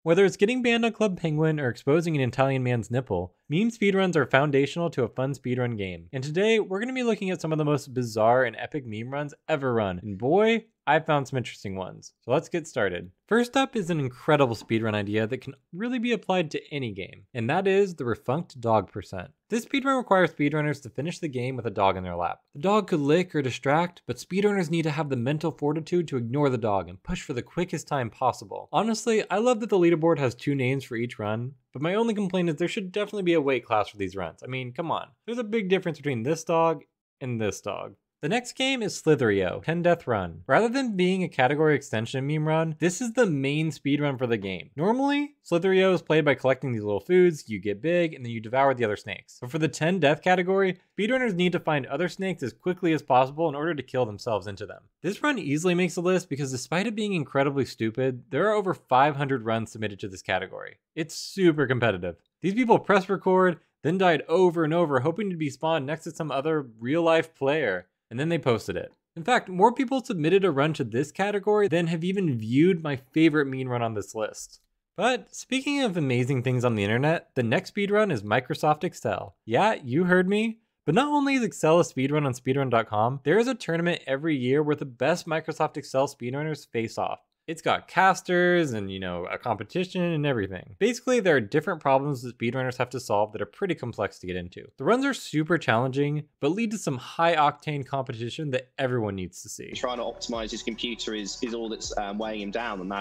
Whether it's getting banned on Club Penguin or exposing an Italian man's nipple, meme speedruns are foundational to a fun speedrun game. And today, we're going to be looking at some of the most bizarre and epic meme runs ever run. And boy, I found some interesting ones. So let's get started. First up is an incredible speedrun idea that can really be applied to any game, and that is the refunked dog percent. This speedrun requires speedrunners to finish the game with a dog in their lap. The dog could lick or distract, but speedrunners need to have the mental fortitude to ignore the dog and push for the quickest time possible. Honestly, I love that the leaderboard has 2 names for each run, but my only complaint is there should definitely be a weight class for these runs. I mean, come on. There's a big difference between this dog and this dog. The next game is Slitherio, 10 Death Run. Rather than being a category extension meme run, this is the main speedrun for the game. Normally, Slitherio is played by collecting these little foods, you get big, and then you devour the other snakes. But for the 10 Death category, speedrunners need to find other snakes as quickly as possible in order to kill themselves into them. This run easily makes the list because despite it being incredibly stupid, there are over 500 runs submitted to this category. It's super competitive. These people press record, then died over and over hoping to be spawned next to some other real-life player. And then they posted it. In fact, more people submitted a run to this category than have even viewed my favorite meme run on this list. But speaking of amazing things on the internet, the next speedrun is Microsoft Excel. Yeah, you heard me. But not only is Excel a speedrun on speedrun.com, there is a tournament every year where the best Microsoft Excel speedrunners face off. It's got casters and, a competition and everything. Basically, there are different problems that speedrunners have to solve that are pretty complex to get into. The runs are super challenging, but lead to some high-octane competition that everyone needs to see. Trying to optimize his computer is all that's weighing him down, and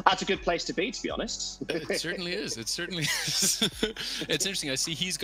that's a good place to be honest. It certainly is. It certainly is. It's interesting. I see he's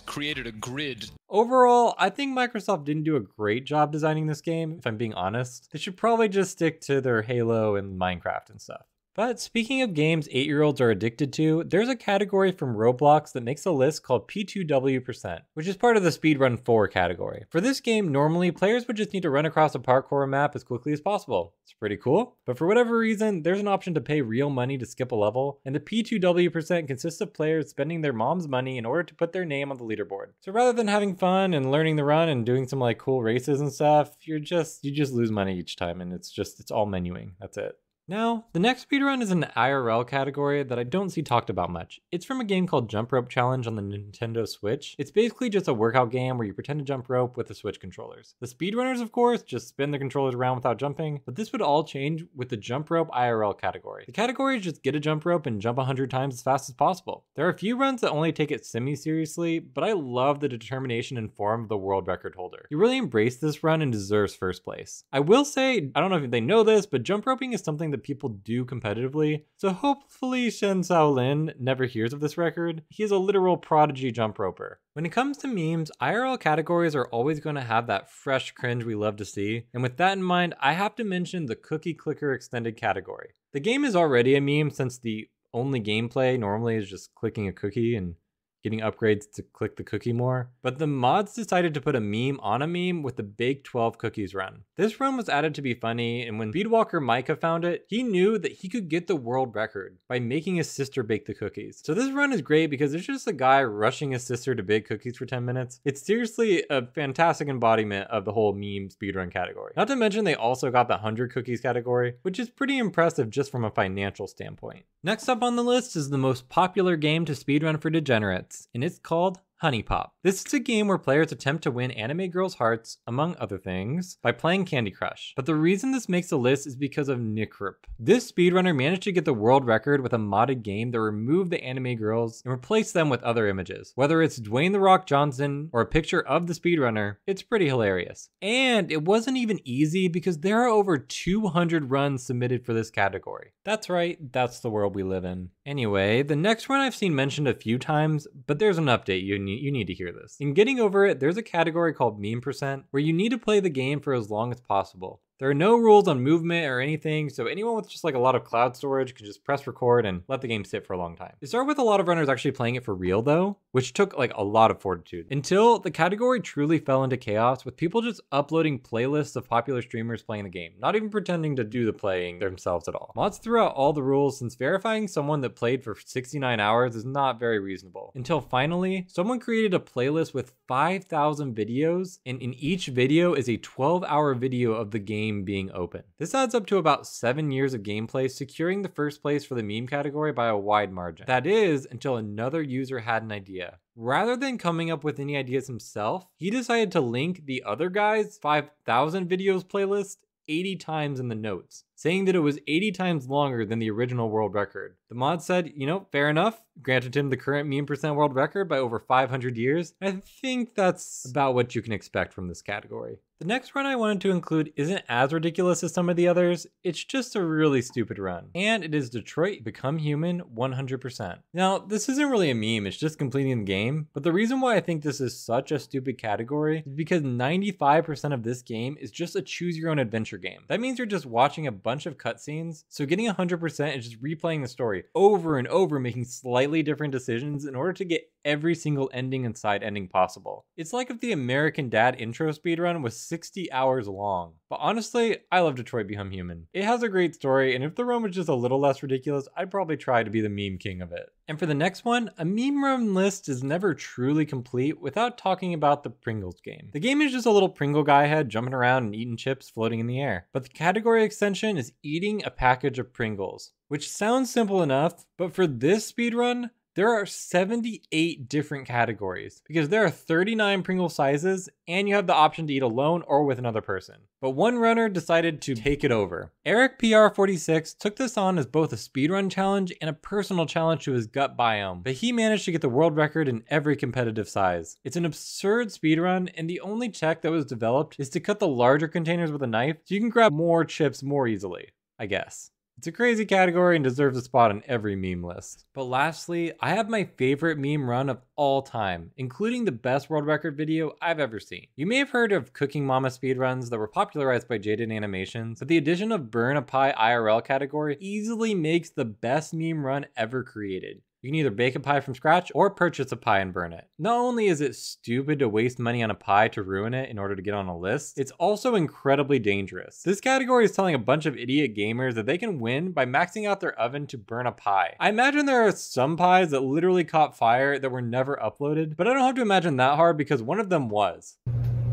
created a grid. Overall, I think Microsoft didn't do a great job designing this game, if I'm being honest. They should probably just stick to their Halo and Minecraft and stuff. But speaking of games 8-year-olds are addicted to, there's a category from Roblox that makes a list called P2W%, which is part of the Speedrun 4 category. For this game, normally players would just need to run across a parkour map as quickly as possible. It's pretty cool, but for whatever reason, there's an option to pay real money to skip a level, and the P2W% consists of players spending their mom's money in order to put their name on the leaderboard. So rather than having fun and learning the run and doing some cool races and stuff, you just lose money each time, and it's all menuing. That's it. Now, the next speedrun is an IRL category that I don't see talked about much. It's from a game called Jump Rope Challenge on the Nintendo Switch. It's basically just a workout game where you pretend to jump rope with the Switch controllers. The speedrunners, of course, just spin the controllers around without jumping, but this would all change with the Jump Rope IRL category. The category is just get a jump rope and jump 100 times as fast as possible. There are a few runs that only take it semi-seriously, but I love the determination and form of the world record holder. He really embraced this run and deserves first place. I will say, I don't know if they know this, but jump roping is something that people do competitively, so hopefully Shen Shaolin never hears of this record. He is a literal prodigy jump roper. When it comes to memes, IRL categories are always going to have that fresh cringe we love to see, and with that in mind, I have to mention the Cookie Clicker Extended category. The game is already a meme since the only gameplay normally is just clicking a cookie and getting upgrades to click the cookie more. But the mods decided to put a meme on a meme with the Bake 12 Cookies run. This run was added to be funny, and when Speedwalker Micah found it, he knew that he could get the world record by making his sister bake the cookies. So this run is great because it's just a guy rushing his sister to bake cookies for 10 minutes. It's seriously a fantastic embodiment of the whole meme speedrun category. Not to mention they also got the 100 cookies category, which is pretty impressive just from a financial standpoint. Next up on the list is the most popular game to speedrun for degenerates, and it's called Honey Pop. This is a game where players attempt to win anime girls' hearts, among other things, by playing Candy Crush. But the reason this makes the list is because of Nickrup. This speedrunner managed to get the world record with a modded game that removed the anime girls and replaced them with other images. Whether it's Dwayne "The Rock" Johnson or a picture of the speedrunner, it's pretty hilarious. And it wasn't even easy because there are over 200 runs submitted for this category. That's right, that's the world we live in. Anyway, the next run I've seen mentioned a few times, but there's an update you need to hear this. In Getting Over It, there's a category called Meme Percent where you need to play the game for as long as possible. There are no rules on movement or anything, so anyone with just a lot of cloud storage can just press record and let the game sit for a long time. It started with a lot of runners actually playing it for real though, which took a lot of fortitude. Until the category truly fell into chaos with people just uploading playlists of popular streamers playing the game, not even pretending to do the playing themselves at all. Mods threw out all the rules since verifying someone that played for 69 hours is not very reasonable. Until finally, someone created a playlist with 5,000 videos, and in each video is a 12-hour video of the game game being open. This adds up to about 7 years of gameplay, securing the first place for the meme category by a wide margin. That is, until another user had an idea. Rather than coming up with any ideas himself, he decided to link the other guy's 5,000 videos playlist 80 times in the notes, saying that it was 80 times longer than the original world record. The mod said, you know, fair enough, granted him the current meme percent world record by over 500 years. I think that's about what you can expect from this category. The next run I wanted to include isn't as ridiculous as some of the others, it's just a really stupid run. And it is Detroit Become Human 100%. Now, this isn't really a meme, it's just completing the game, but the reason why I think this is such a stupid category is because 95% of this game is just a choose your own adventure game. That means you're just watching a bunch of cutscenes, so getting 100% is just replaying the story over and over, making slightly different decisions in order to get every single ending and side ending possible. It's like if the American Dad intro speedrun was 60 hours long. But honestly, I love Detroit Become Human. It has a great story, and if the run was just a little less ridiculous, I'd probably try to be the meme king of it. And for the next one, a meme run list is never truly complete without talking about the Pringles game. The game is just a little Pringle guy head jumping around and eating chips floating in the air. But the category extension is eating a package of Pringles, which sounds simple enough, but for this speedrun, there are 78 different categories because there are 39 Pringle sizes and you have the option to eat alone or with another person. But one runner decided to take it over. Eric PR46 took this on as both a speedrun challenge and a personal challenge to his gut biome, but he managed to get the world record in every competitive size. It's an absurd speedrun, and the only tech that was developed is to cut the larger containers with a knife so you can grab more chips more easily, I guess. It's a crazy category and deserves a spot on every meme list. But lastly, I have my favorite meme run of all time, including the best world record video I've ever seen. You may have heard of Cooking Mama speedruns that were popularized by Jaded Animations, but the addition of Burn a Pie IRL category easily makes the best meme run ever created. You can either bake a pie from scratch or purchase a pie and burn it. Not only is it stupid to waste money on a pie to ruin it in order to get on a list, it's also incredibly dangerous. This category is telling a bunch of idiot gamers that they can win by maxing out their oven to burn a pie. I imagine there are some pies that literally caught fire that were never uploaded, but I don't have to imagine that hard because one of them was.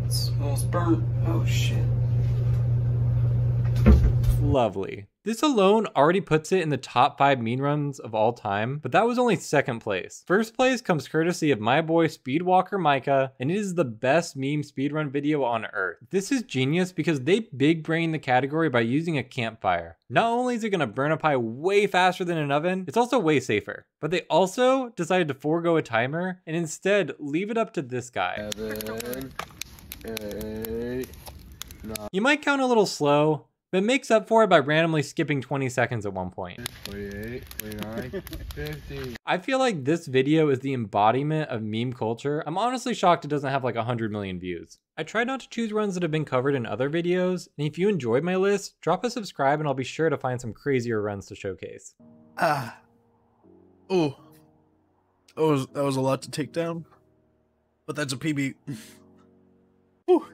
It smells burnt. Oh shit. Lovely. This alone already puts it in the top 5 meme runs of all time, but that was only second place. First place comes courtesy of my boy Speedwalker Micah, and it is the best meme speedrun video on earth. This is genius because they big brain the category by using a campfire. Not only is it gonna burn a pie way faster than an oven, it's also way safer. But they also decided to forego a timer and instead leave it up to this guy. 7, 8, 9. You might count a little slow, but makes up for it by randomly skipping 20 seconds at one point. 48, 49, 50. I feel like this video is the embodiment of meme culture. I'm honestly shocked it doesn't have like 100 million views. I try not to choose runs that have been covered in other videos, and if you enjoyed my list, drop a subscribe and I'll be sure to find some crazier runs to showcase. Oh, that was a lot to take down, but that's a PB. Ooh.